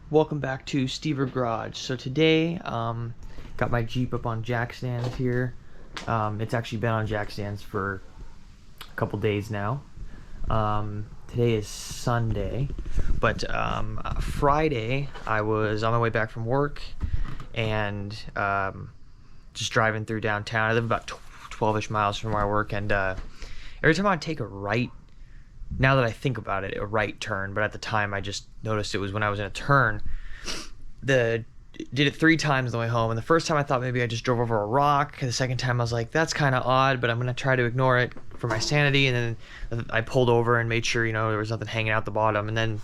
Welcome back to Stever Garage. So today, got my Jeep up on jack stands here. It's actually been on jack stands for a couple days now. Today is Sunday, but Friday I was on my way back from work and just driving through downtown. I live about 12-ish miles from where I work, and every time I take a right, now that I think about it, a right turn, but at the time I just noticed it was when I was in a turn. Did it 3 times on the way home, and the first time I thought maybe I just drove over a rock, and the second time I was like, that's kind of odd, but I'm gonna try to ignore it for my sanity. And then I pulled over and made sure, you know, there was nothing hanging out the bottom, and then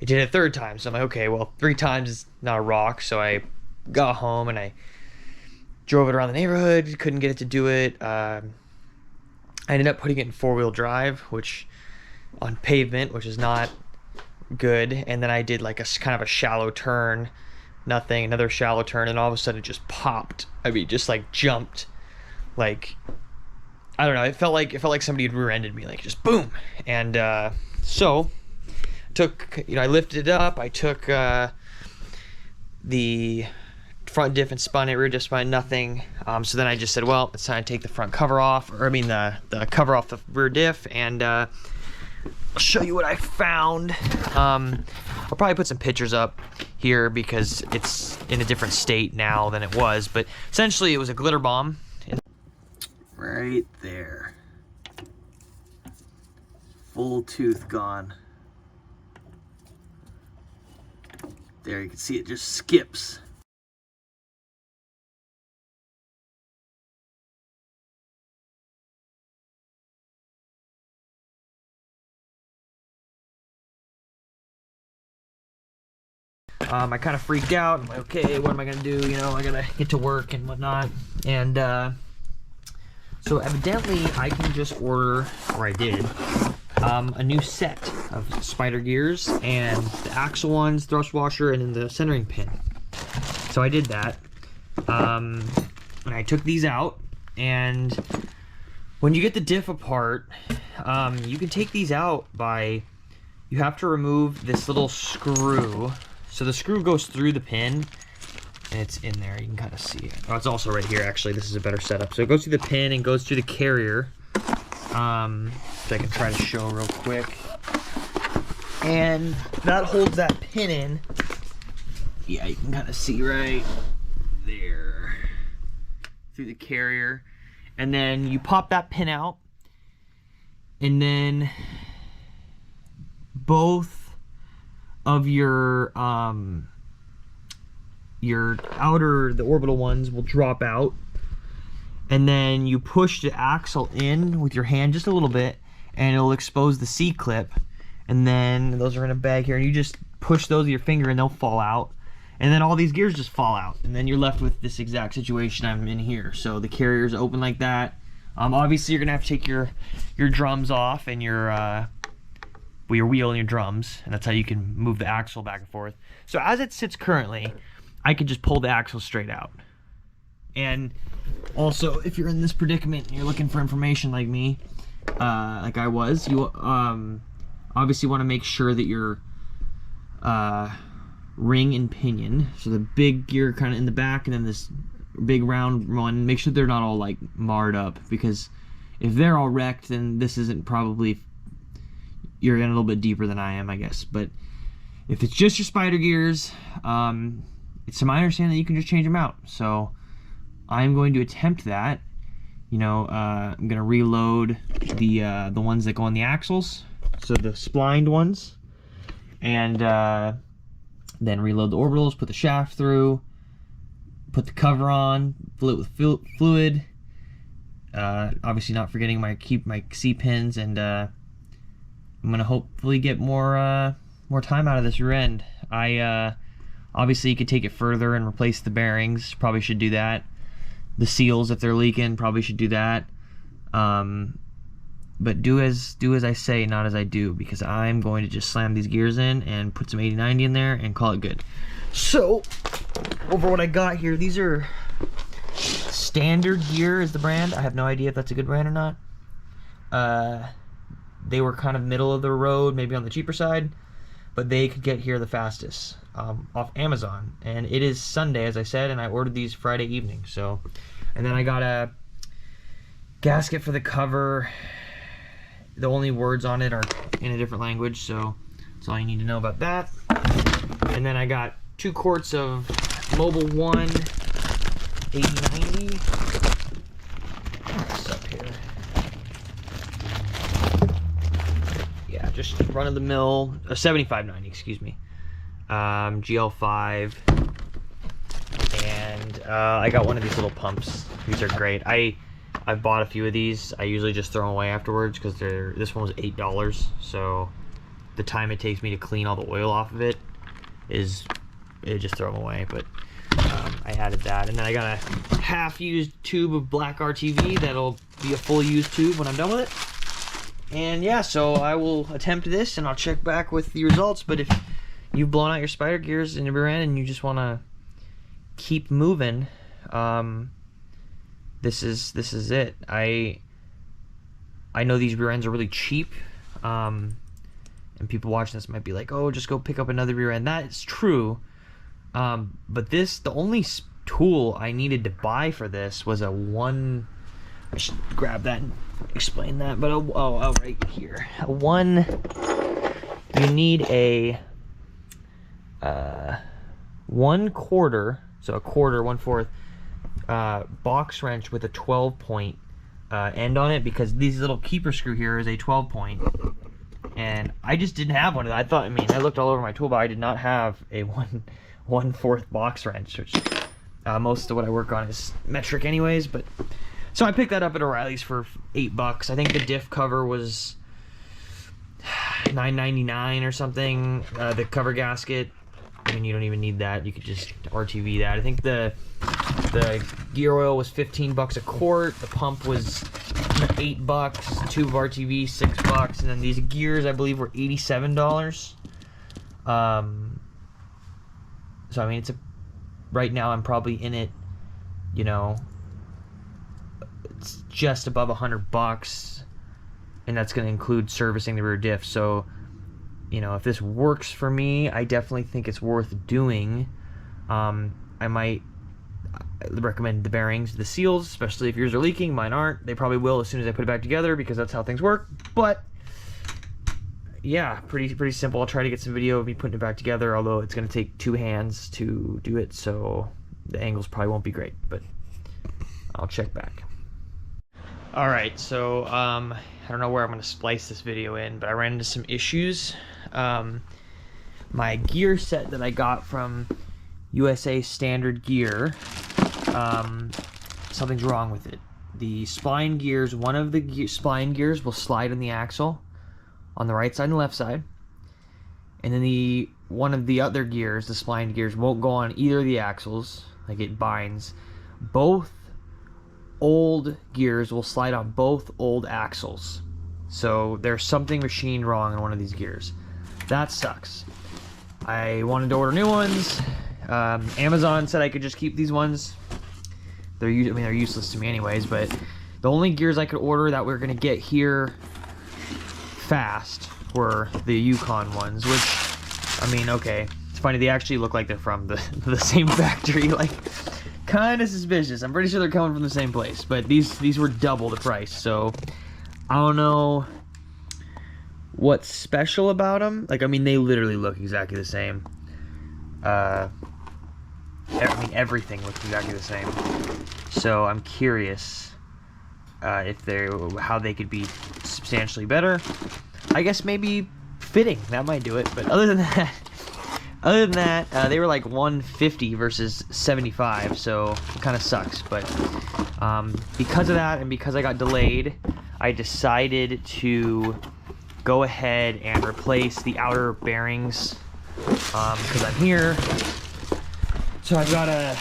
it did it a 3rd time. So I'm like, okay, well, 3 times is not a rock. So I got home and I drove it around the neighborhood, couldn't get it to do it. I ended up putting it in 4-wheel drive, which on pavement, which is not good. And then I did like a kind of a shallow turn, nothing, another shallow turn, and all of a sudden it just popped. I mean, just like jumped, like, I don't know, it felt like somebody had rear-ended me, like just boom. And so I lifted it up, I took the front diff and spun it, rear diff, spun it, nothing. So then I just said, well, it's time to take the front cover off, or I mean the cover off the rear diff, and I'll show you what I found. I'll probably put some pictures up here because it's in a different state now than it was, but essentially it was a glitter bomb. Right there. Full tooth gone. There, you can see it just skips. I kind of freaked out. I'm like, okay, what am I gonna do? You know, I gotta get to work and whatnot. And so evidently I can just order, or I did, a new set of spider gears and the axle ones, thrust washer, and then the centering pin. So I did that. And I took these out, and when you get the diff apart, you can take these out by, you have to remove this little screw. So the screw goes through the pin, and it's in there. You can kind of see it. Oh, it's also right here, actually. This is a better setup. So it goes through the pin and goes through the carrier. So I can try to show real quick. And that holds that pin in. Yeah, you can kind of see right there. Through the carrier. And then you pop that pin out. And then both of your the orbital ones will drop out, and then you push the axle in with your hand just a little bit, and it'll expose the C-clip, and then those are in a bag here, and you just push those with your finger and they'll fall out, and then all these gears just fall out, and then you're left with this exact situation I'm in here. So the carrier's open like that. Obviously you're gonna have to take your drums off and your wheel and your drums, and that's how you can move the axle back and forth. So as it sits currently, I could just pull the axle straight out. And also, if you're in this predicament and you're looking for information like me, like I was, you obviously want to make sure that your ring and pinion, so the big gear kind of in the back and then this big round one, make sure they're not all like marred up, because if they're all wrecked, then this isn't probably, you're in a little bit deeper than I am, I guess. But if it's just your spider gears, it's to my understanding that you can just change them out. So I'm going to attempt that. You know, I'm gonna reload the ones that go on the axles, so the splined ones, and then reload the orbitals, put the shaft through, put the cover on, fill it with fluid. Obviously not forgetting my C pins, and I'm gonna hopefully get more time out of this rear end. Obviously you could take it further and replace the bearings. Probably should do that. The seals, if they're leaking, probably should do that. But do as I say, not as I do, because I'm going to just slam these gears in and put some 80/90 in there and call it good. So over what I got here, these are Standard Gear is the brand. I have no idea if that's a good brand or not. They were kind of middle of the road, maybe on the cheaper side. but they could get here the fastest off Amazon. And it is Sunday, as I said, and I ordered these Friday evening. So, and then I got a gasket for the cover. The only words on it are in a different language, so that's all you need to know about that. And then I got 2 quarts of Mobil 1 8090. What's up here? Yeah, just run of the mill, 7590, excuse me. GL5, and I got one of these little pumps. These are great. I've bought a few of these. I usually just throw them away afterwards because this one was $8, so the time it takes me to clean all the oil off of it just throw them away. But I added that, and then I got a half-used tube of black RTV that'll be a full used tube when I'm done with it. And yeah, so I will attempt this, and I'll check back with the results. But if you've blown out your spider gears in your rear end and you just want to keep moving, this is it. I know these rear ends are really cheap, and people watching this might be like, oh, just go pick up another rear end. That is true, but the only tool I needed to buy for this was a one. I should grab that and explain that, but oh, right here. You need a 1/4, so a quarter, 1/4 box wrench with a 12-point end on it, because these little keeper screw here is a 12-point, and I just didn't have one of that. I looked all over my toolbox. I did not have a 1/4 box wrench, which most of what I work on is metric anyways. But so I picked that up at O'Reilly's for $8. I think the diff cover was $9.99 or something. The cover gasket, I mean, you don't even need that. You could just RTV that. I think the gear oil was $15 a quart. The pump was $8. Tube of RTV, $6, and then these gears I believe were $87. So I mean, right now I'm probably in it, you know, it's just above $100, and that's going to include servicing the rear diff. So, you know, if this works for me, I definitely think it's worth doing. I might recommend the bearings, the seals, especially if yours are leaking. Mine aren't. They probably will as soon as I put it back together, because that's how things work. But yeah, pretty simple. I'll try to get some video of me putting it back together, although it's going to take 2 hands to do it, so the angles probably won't be great, but I'll check back. Alright, so I don't know where I'm going to splice this video in, but I ran into some issues. My gear set that I got from USA Standard Gear, something's wrong with it. The spline gears, one of the spline gears will slide on the axle on the right side and left side, and then one of the other gears, the spline gears, won't go on either of the axles, like it binds. Both old gears will slide on both old axles, so there's something machined wrong in one of these gears. That sucks. I wanted to order new ones. Amazon said I could just keep these ones. They're useless to me anyways, but the only gears I could order that we're gonna get here fast were the Yukon ones, which, I mean, okay, it's funny, they actually look like they're from the same factory, like, kind of suspicious. I'm pretty sure they're coming from the same place, but these were double the price, so I don't know what's special about them. Like, I mean, they literally look exactly the same. I mean, everything looks exactly the same. So I'm curious how they could be substantially better. I guess maybe fitting, that might do it. But other than that, they were like $150 versus $75, so it kind of sucks. But because of that, and because I got delayed, I decided to go ahead and replace the outer bearings because I'm here. So I've got a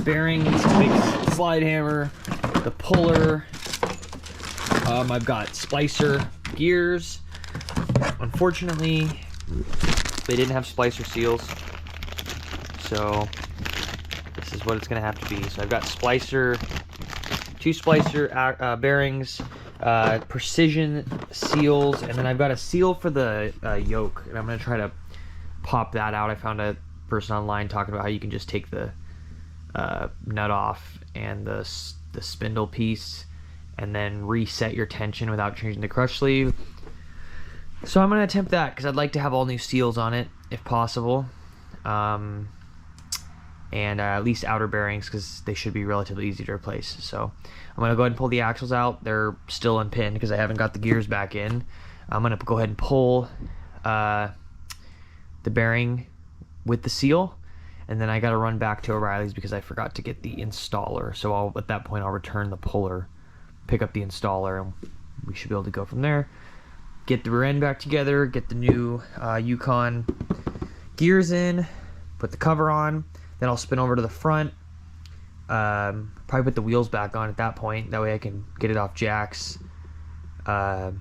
bearing, big slide hammer, the puller. I've got splicer gears. Unfortunately, they didn't have splicer seals, so this is what it's going to have to be. So I've got two splicer bearings, precision seals, and then I've got a seal for the yoke, and I'm going to try to pop that out. I found a person online talking about how you can just take the nut off and the spindle piece and then reset your tension without changing the crush sleeve. So I'm going to attempt that because I'd like to have all new seals on it if possible, and at least outer bearings because they should be relatively easy to replace. So I'm going to go ahead and pull the axles out. They're still unpinned because I haven't got the gears back in. I'm going to go ahead and pull the bearing with the seal, and then I got to run back to O'Reilly's because I forgot to get the installer. So at that point I'll return the puller, pick up the installer, and we should be able to go from there. Get the rear end back together, get the new Yukon gears in, put the cover on, then I'll spin over to the front, probably put the wheels back on at that point, that way I can get it off jacks. Yeah,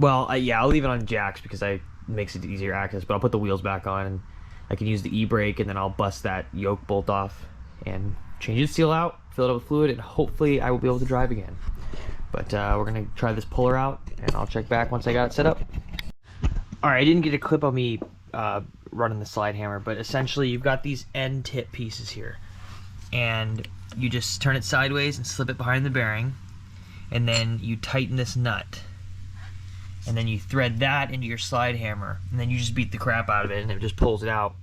I'll leave it on jacks because it makes it easier access, but I'll put the wheels back on and I can use the e-brake, and then I'll bust that yoke bolt off and change the seal out, fill it up with fluid, and hopefully I will be able to drive again. But we're gonna try this puller out, and I'll check back once I got it set up. All right, I didn't get a clip of me running the slide hammer, but essentially you've got these end tip pieces here, and you just turn it sideways and slip it behind the bearing, and then you tighten this nut, and then you thread that into your slide hammer, and then you just beat the crap out of it, and it just pulls it out.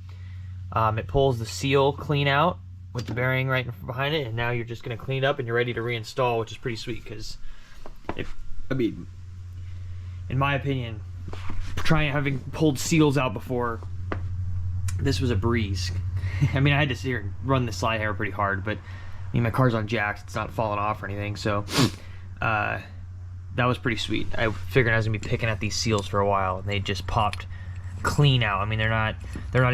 It pulls the seal clean out with the bearing right behind it, and now you're just gonna clean it up and you're ready to reinstall, which is pretty sweet because in my opinion, having pulled seals out before, this was a breeze. I mean, I had to sit here and run the slide hammer pretty hard, but I mean, my car's on jacks, it's not falling off or anything, so that was pretty sweet. I figured I was gonna be picking at these seals for a while, and they just popped clean out. I mean, they're not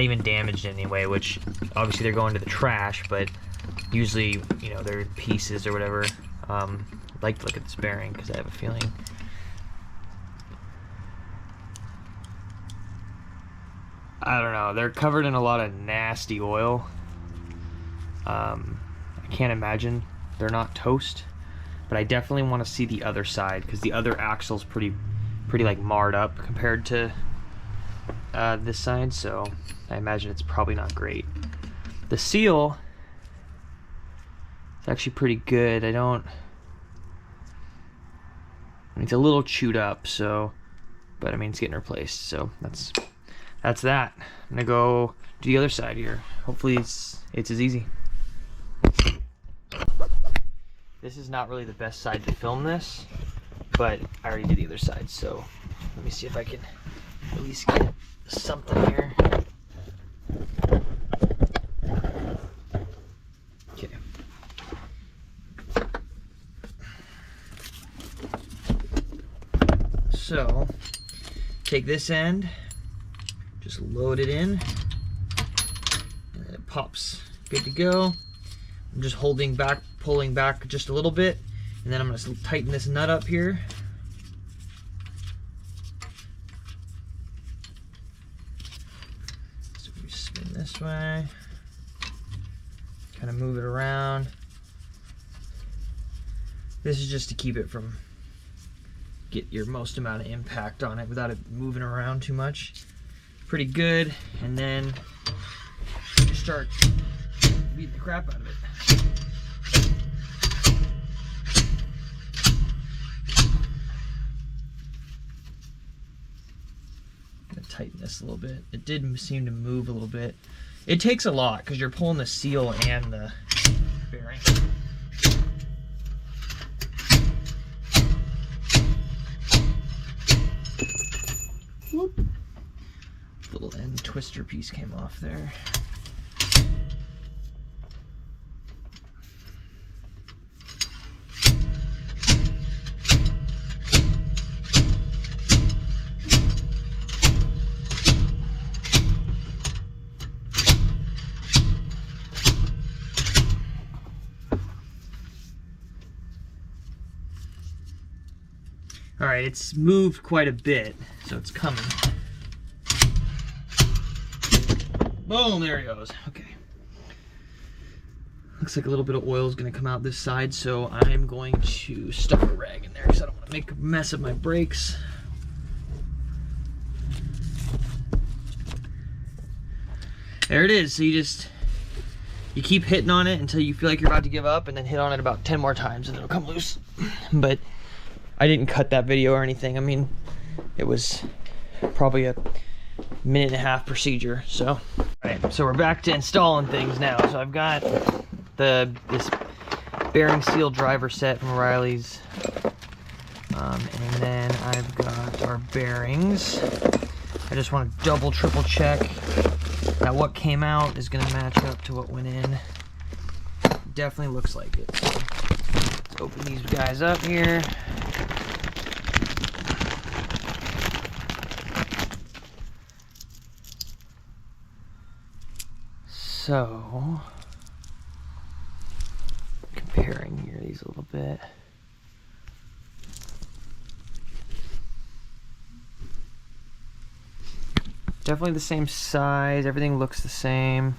even damaged in any way, which obviously they're going to the trash, but usually, you know, they're in pieces or whatever. I'd like to look at this bearing because I have a feeling I don't know, they're covered in a lot of nasty oil. I can't imagine they're not toast, but I definitely want to see the other side because the other axle's pretty like marred up compared to this side, so I imagine it's probably not great. The seal is actually pretty good. I mean, it's a little chewed up, so, but I mean, it's getting replaced, so that's that. I'm gonna go do the other side here. Hopefully it's as easy. This is not really the best side to film this, but I already did the other side, so let me see if I can at least get something here. Okay. So, take this end, just load it in, and then it pops. Good to go. I'm just holding back, pulling back just a little bit, and then I'm going to tighten this nut up here. So we spin this way, kind of move it around. This is just to keep it from get your most amount of impact on it without it moving around too much. Pretty good, and then you start beating the crap out of it. I'm gonna tighten this a little bit. It did seem to move a little bit. It takes a lot because you're pulling the seal and the bearing. Whoop. Little end twister piece came off there. All right, it's moved quite a bit, so it's coming. Boom, there it goes. Okay. Looks like a little bit of oil is going to come out this side, so I'm going to stuff a rag in there because I don't want to make a mess of my brakes. there it is. So you keep hitting on it until you feel like you're about to give up, and then hit on it about 10 more times and it'll come loose. But I didn't cut that video or anything. I mean, it was probably a 1.5-minute procedure. So, all right, so we're back to installing things now. So I've got this bearing seal driver set from Orylies. And then I've got our bearings. I just want to double, triple check that what came out is going to match up to what went in. Definitely looks like it. So let's open these guys up here. So, comparing here these a little bit. Definitely the same size, everything looks the same.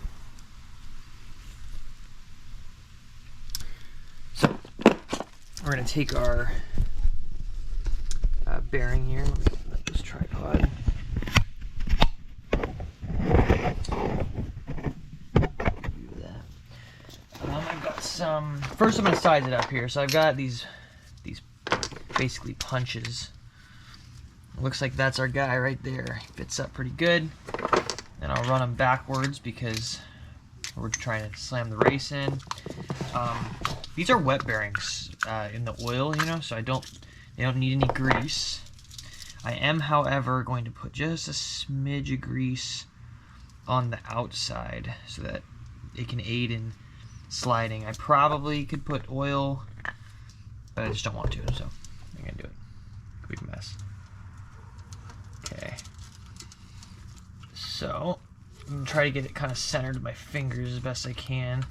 So, we're gonna take our bearing here. Let this tripod. I've got some, first I'm gonna size it up here. So I've got these basically punches. Looks like that's our guy right there. Fits up pretty good. And I'll run them backwards because we're trying to slam the race in. These are wet bearings in the oil, you know, so they don't need any grease. I am, however, going to put just a smidge of grease on the outside so that it can aid in sliding. I probably could put oil, but I just don't want to, so I'm gonna do it. Quick mess. Okay, so I'm gonna try to get it kind of centered with my fingers as best I can,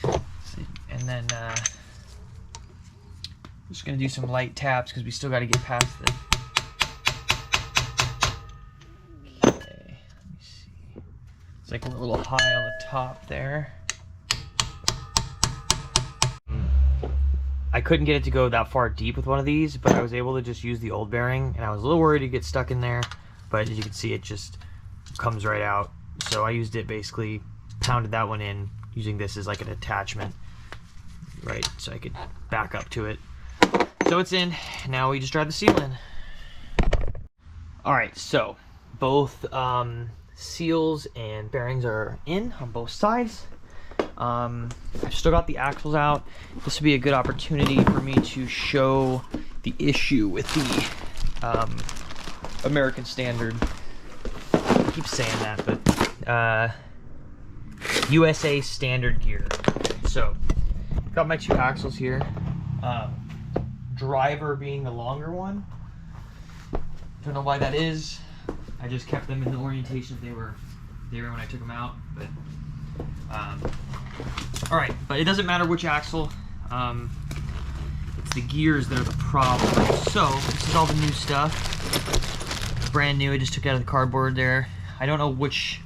and then I'm just gonna do some light taps because we still got to get past the. Okay, let me see. It's like a little high on the top there. I couldn't get it to go that far deep with one of these, but I was able to just use the old bearing, and I was a little worried to get stuck in there, but as you can see, it just comes right out. So I used it, basically pounded that one in using this as like an attachment, right, so I could back up to it. So it's in. Now we just drive the seal in. All right, so both seals and bearings are in on both sides. I've still got the axles out. This would be a good opportunity for me to show the issue with the American Standard. I keep saying that, but USA Standard gear. So, got my 2 axles here. Driver being the longer one. Don't know why that is. I just kept them in the orientation they were when I took them out, but. All right, but it doesn't matter which axle. It's the gears that are the problem. So this is all the new stuff, brand new. I just took it out of the cardboard there. I don't know which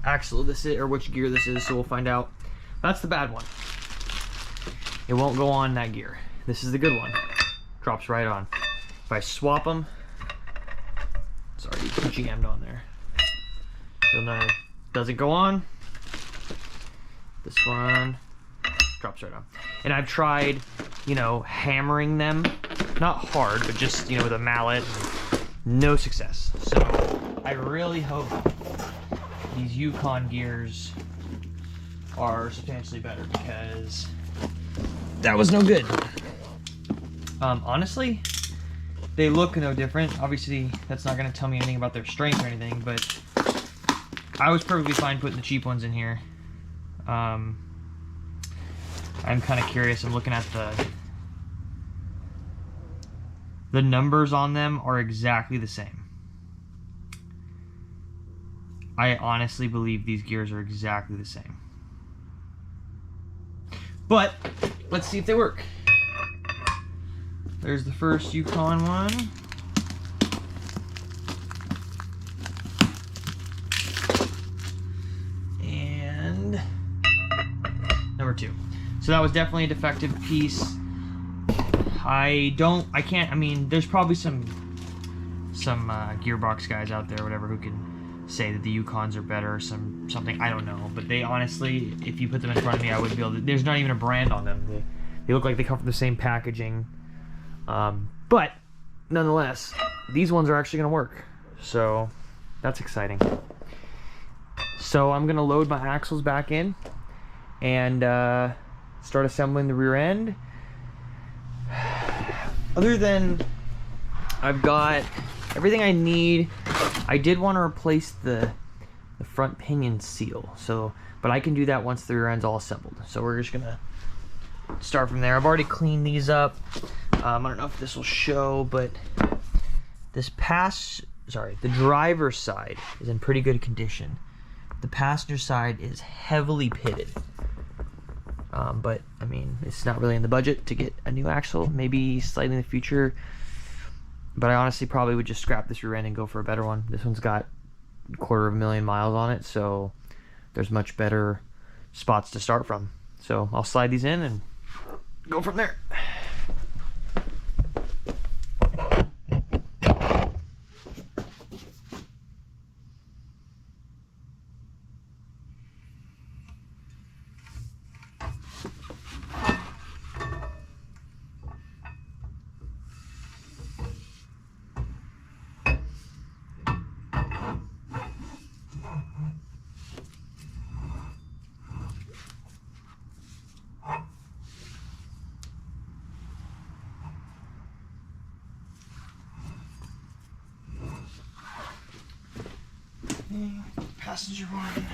axle this is or which gear this is, so we'll find out. That's the bad one. It won't go on that gear. This is the good one. Drops right on. If I swap them, it's already jammed on there. You'll know it doesn't go on. This one drops right on. And I've tried, you know, hammering them, not hard, but just, you know, with a mallet, no success. So I really hope these Yukon gears are substantially better because that was no good. Honestly, they look no different. Obviously, that's not going to tell me anything about their strength or anything, but I was perfectly fine putting the cheap ones in here. I'm kind of curious. I'm looking at the numbers on them are exactly the same. I honestly believe these gears are exactly the same. But let's see if they work. There's the first Yukon one. And number 2. So that was definitely a defective piece. I mean, there's probably some gearbox guys out there, whatever, who can say that the Yukons are better or something. I don't know, but they honestly, if you put them in front of me, I would be able to. There's not even a brand on them. They look like they come from the same packaging, but nonetheless, these ones are actually going to work. So that's exciting. So I'm going to load my axles back in and start assembling the rear end. Other than I've got everything I need. I did want to replace the front pinion seal, but I can do that once the rear end's all assembled. So we're just gonna start from there. I've already cleaned these up. I don't know if this will show, but the driver's side is in pretty good condition. The passenger side is heavily pitted. But I mean, it's not really in the budget to get a new axle. Maybe slightly in the future. But I honestly probably would just scrap this rear end and go for a better one. This one's got 250,000 miles on it, so there's much better spots to start from. So I'll slide these in and go from there. Passenger one.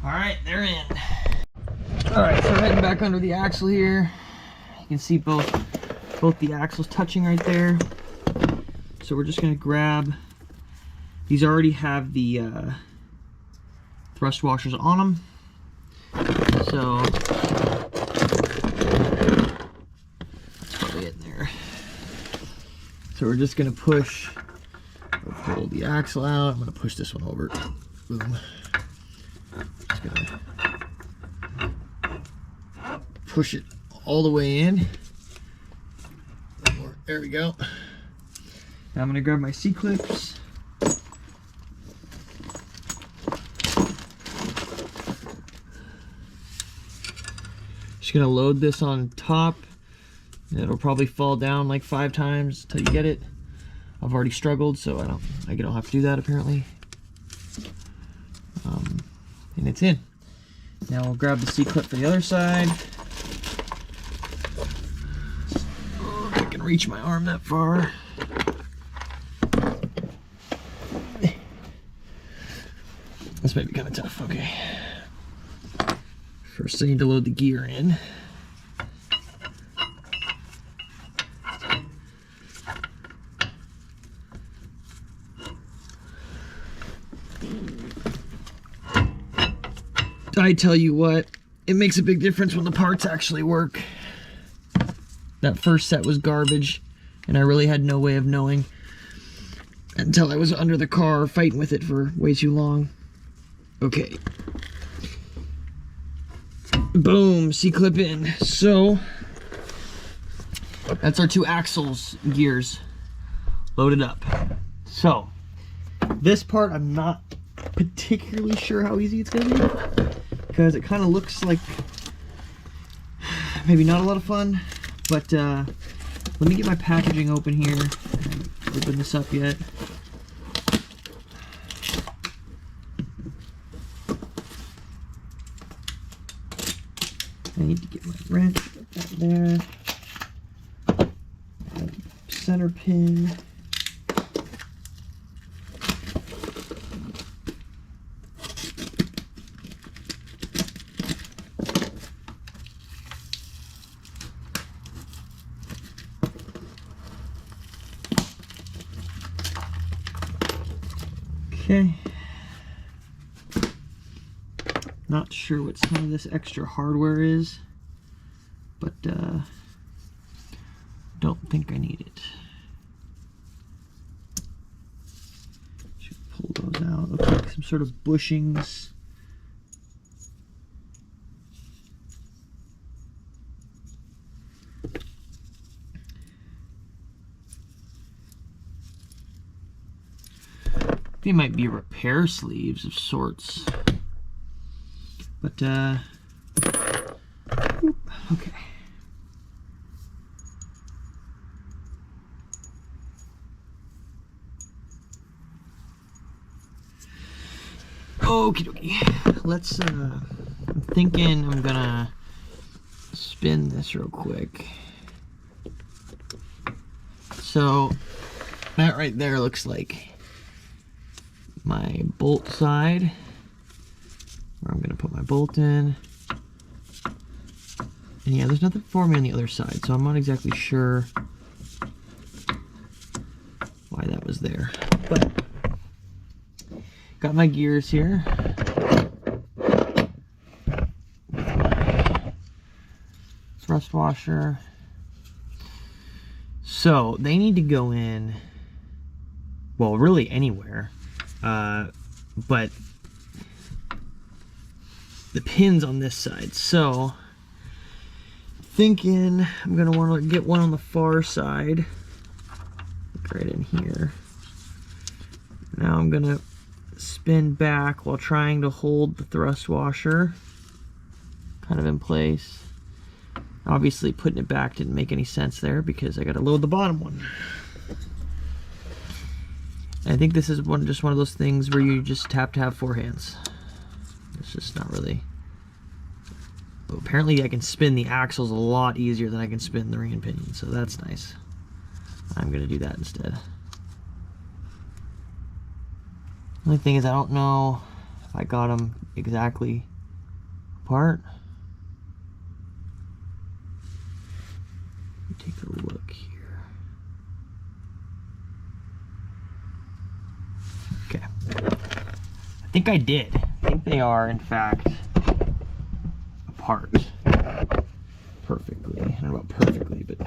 All right, they're in. All right, so heading back under the axle here. You can see both the axles touching right there. So we're just gonna grab, these already have the thrust washers on them. So that's probably it in there. So we're just gonna pull the axle out. I'm gonna push this one over. Boom. Just gonna push it all the way in. There we go. Now I'm gonna grab my C-clips. Just gonna load this on top. It'll probably fall down like 5 times until you get it. I've already struggled, so I don't have to do that apparently. And it's in. Now we'll grab the C-clip for the other side. Oh, if I can reach my arm that far. This might be kind of tough. Okay. First I need to load the gear in. I tell you what, it makes a big difference when the parts actually work. That first set was garbage, and I really had no way of knowing until I was under the car fighting with it for way too long. Okay. Boom, C-clip in. So, that's our 2 axles gears loaded up. So, this part I'm not particularly sure how easy it's gonna be, because it kind of looks like maybe not a lot of fun, but let me get my packaging open here. I haven't opened this up yet. I need to get my wrench, put that there. Center pin. Okay. Not sure what some of this extra hardware is, but don't think I need it. Should pull those out. Looks like some sort of bushings. They might be repair sleeves of sorts. But, okay. Okie dokie. Let's, I'm thinking I'm gonna spin this real quick. So, that right there looks like my bolt side, where I'm gonna put my bolt in. And yeah, there's nothing for me on the other side, so I'm not exactly sure why that was there. But got my gears here. Thrust washer. So they need to go in, well, really anywhere. But the pin's on this side, so thinking I'm gonna want to get one on the far side, like right in here. Now I'm gonna spin back while trying to hold the thrust washer kind of in place. Obviously putting it back didn't make any sense there because I gotta load the bottom one. I think this is just one of those things where you just have to have four hands. It's just not really. But apparently I can spin the axles a lot easier than I can spin the ring and pinion, so that's nice. I'm gonna do that instead. The only thing is I don't know if I got them exactly apart. Let me take a look here. Okay. I think I did. I think they are, in fact, apart perfectly. I don't know about perfectly, but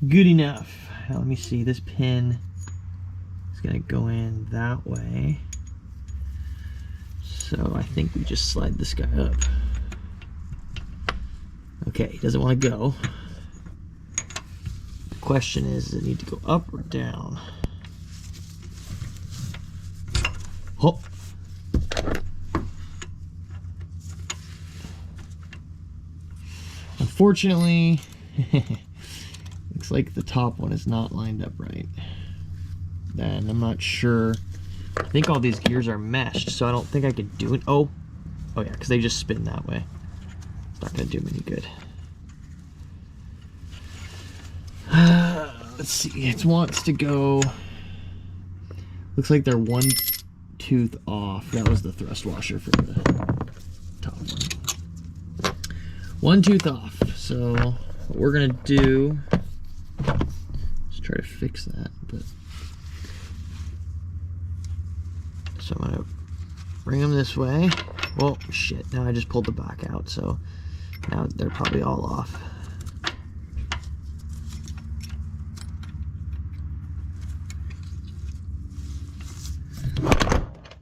good enough. Now, let me see. This pin is going to go in that way. So I think we just slide this guy up. Okay, he doesn't want to go. The question is, does it need to go up or down? Oh. Unfortunately, looks like the top one is not lined up right. And I'm not sure. I think all these gears are meshed, so I don't think I could do it. Oh yeah, because they just spin that way. It's not going to do me any good. Let's see. It wants to go. Looks like they're one tooth off. That was the thrust washer for the top one. One tooth off. So what we're gonna do, let's try to fix that. But so I'm gonna bring them this way. Well, shit! Now I just pulled the back out, so now they're probably all off.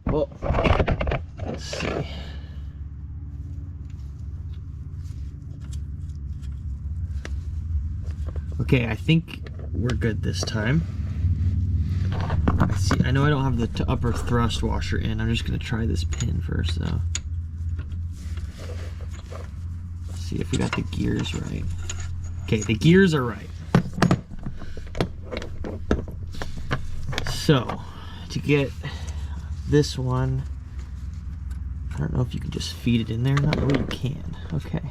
Well, let's see. Okay, I think we're good this time. I know I don't have the upper thrust washer in. I'm just gonna try this pin first, though. See if we got the gears right. Okay, the gears are right. So, to get this one, I don't know if you can just feed it in there. Not really, you can. Okay.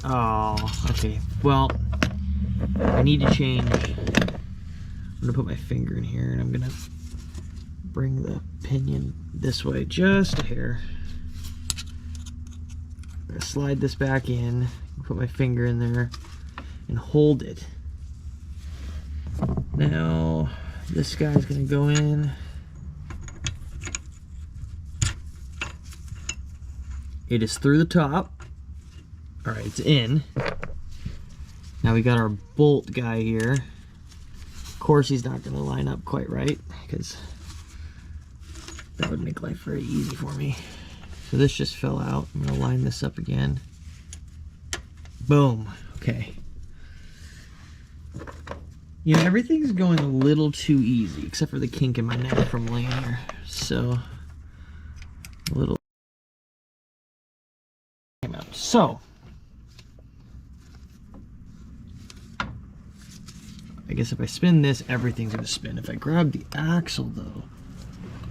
Oh, okay. Well, I need to change. I'm gonna put my finger in here and I'm gonna bring the pinion this way just a hair. I'm gonna slide this back in, put my finger in there and hold it. Now this guy's gonna go in. It is through the top. All right, it's in. Now we got our bolt guy here. Of course, he's not gonna line up quite right because that would make life very easy for me. So this just fell out. I'm gonna line this up again. Boom, okay. You know, everything's going a little too easy, except for the kink in my neck from laying here. So, a little came out. So, I guess if I spin this, everything's gonna spin. If I grab the axle though,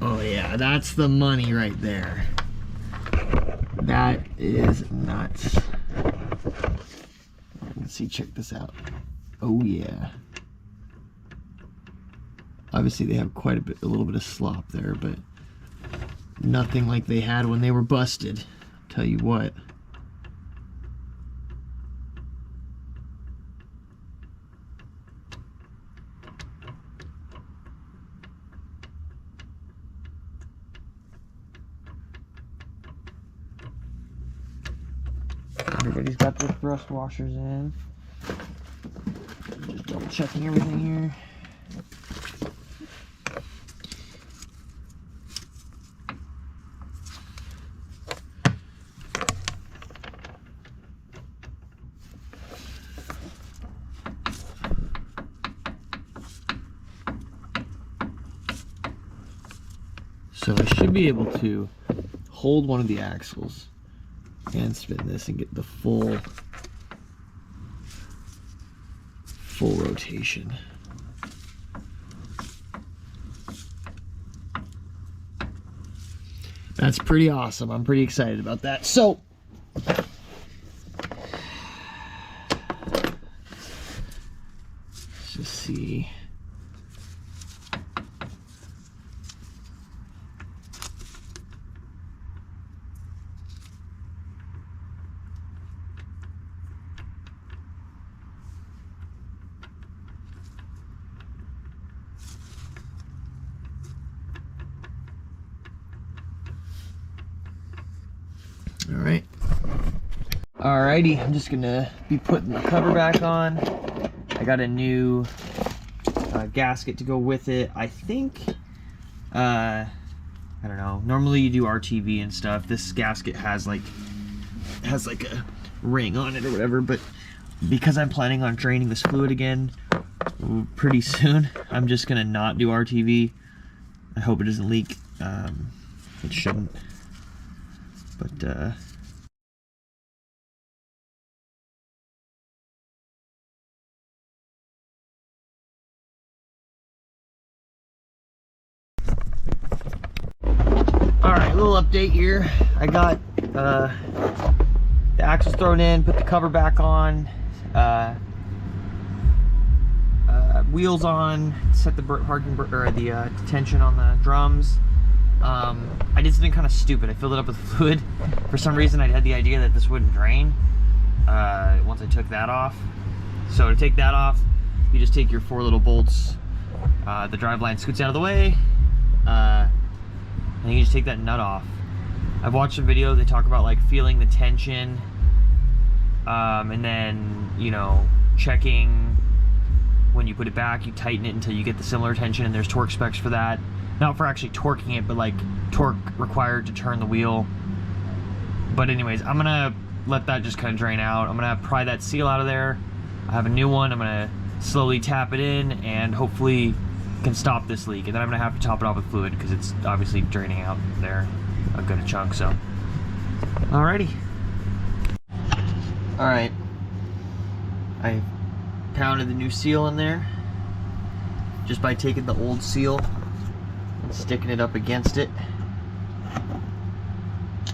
oh yeah, that's the money right there. That is nuts. Let's see, check this out. Oh yeah. Obviously they have quite a little bit of slop there, but nothing like they had when they were busted. I'll tell you what. Everybody's got their thrust washers in. Just double checking everything here. So I should be able to hold one of the axles and spin this and get the full rotation. That's pretty awesome. I'm pretty excited about that. So let's just see. Alright. Alrighty, I'm just gonna be putting the cover back on. I got a new gasket to go with it. I think, I don't know, normally you do RTV and stuff. This gasket has like a ring on it or whatever, but because I'm planning on draining this fluid again pretty soon, I'm just gonna not do RTV. I hope it doesn't leak. It shouldn't. But alright, little update here. I got the axles thrown in, put the cover back on, wheels on, set the parking or the detention on the drums. I did something kind of stupid. I filled it up with fluid. For some reason, I had the idea that this wouldn't drain once I took that off. So to take that off, you just take your 4 little bolts. The driveline scoots out of the way, and you just take that nut off. I've watched a video. They talk about like feeling the tension, and then checking when you put it back. You tighten it until you get the similar tension, and there's torque specs for that. Not for actually torquing it, but like torque required to turn the wheel. But anyways, I'm gonna let that just kind of drain out. I'm gonna pry that seal out of there. I have a new one. I'm gonna slowly tap it in and hopefully can stop this leak. And then I'm gonna have to top it off with fluid because it's obviously draining out there a good chunk. So, alrighty. All right, I pounded the new seal in there just by taking the old seal and sticking it up against it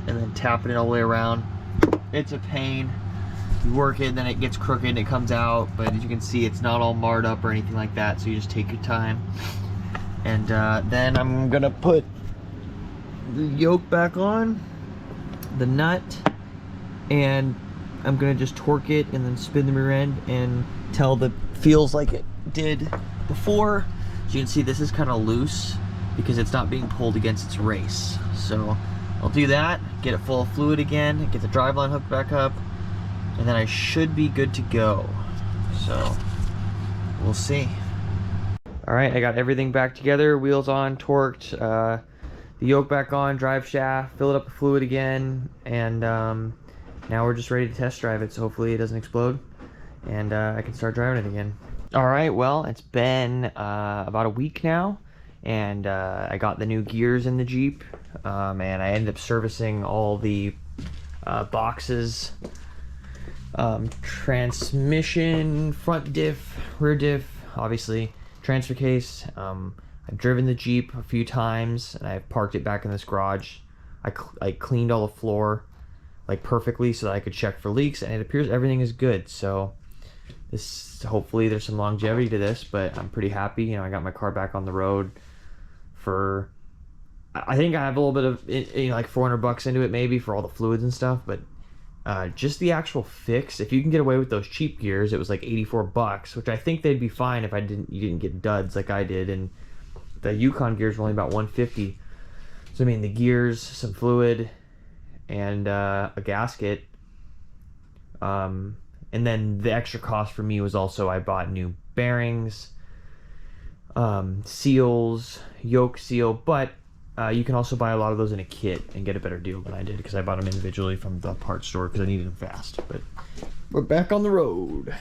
and then tapping it all the way around. It's a pain. You work it, then it gets crooked and it comes out, but as you can see, it's not all marred up or anything like that, so you just take your time. And then I'm gonna put the yoke back on, the nut, and I'm gonna just torque it and then spin the rear end until it feels like it did before. As you can see, this is kind of loose because it's not being pulled against its race. So I'll do that, get it full of fluid again, get the driveline hooked back up, and then I should be good to go. So, we'll see. Alright, I got everything back together, wheels on, torqued, the yoke back on, drive shaft, fill it up with fluid again, and now we're just ready to test drive it, so hopefully it doesn't explode, and I can start driving it again. Alright, well, it's been about a week now, and I got the new gears in the Jeep, and I ended up servicing all the boxes, transmission, front diff, rear diff, obviously, transfer case. I've driven the Jeep a few times, and I've parked it back in this garage. I cleaned all the floor like perfectly so that I could check for leaks, and it appears everything is good. So this, hopefully there's some longevity to this, but I'm pretty happy. You know, I got my car back on the road for, I think I have a little bit of, you know, like $400 into it maybe for all the fluids and stuff, but just the actual fix, if you can get away with those cheap gears, it was like $84, which I think they'd be fine if you didn't get duds like I did, and the Yukon gears were only about $150. So I mean, the gears, some fluid, and a gasket, and then the extra cost for me was also I bought new bearings, seals, yoke seal, but you can also buy a lot of those in a kit and get a better deal than I did because I bought them individually from the parts store because I needed them fast. But we're back on the road.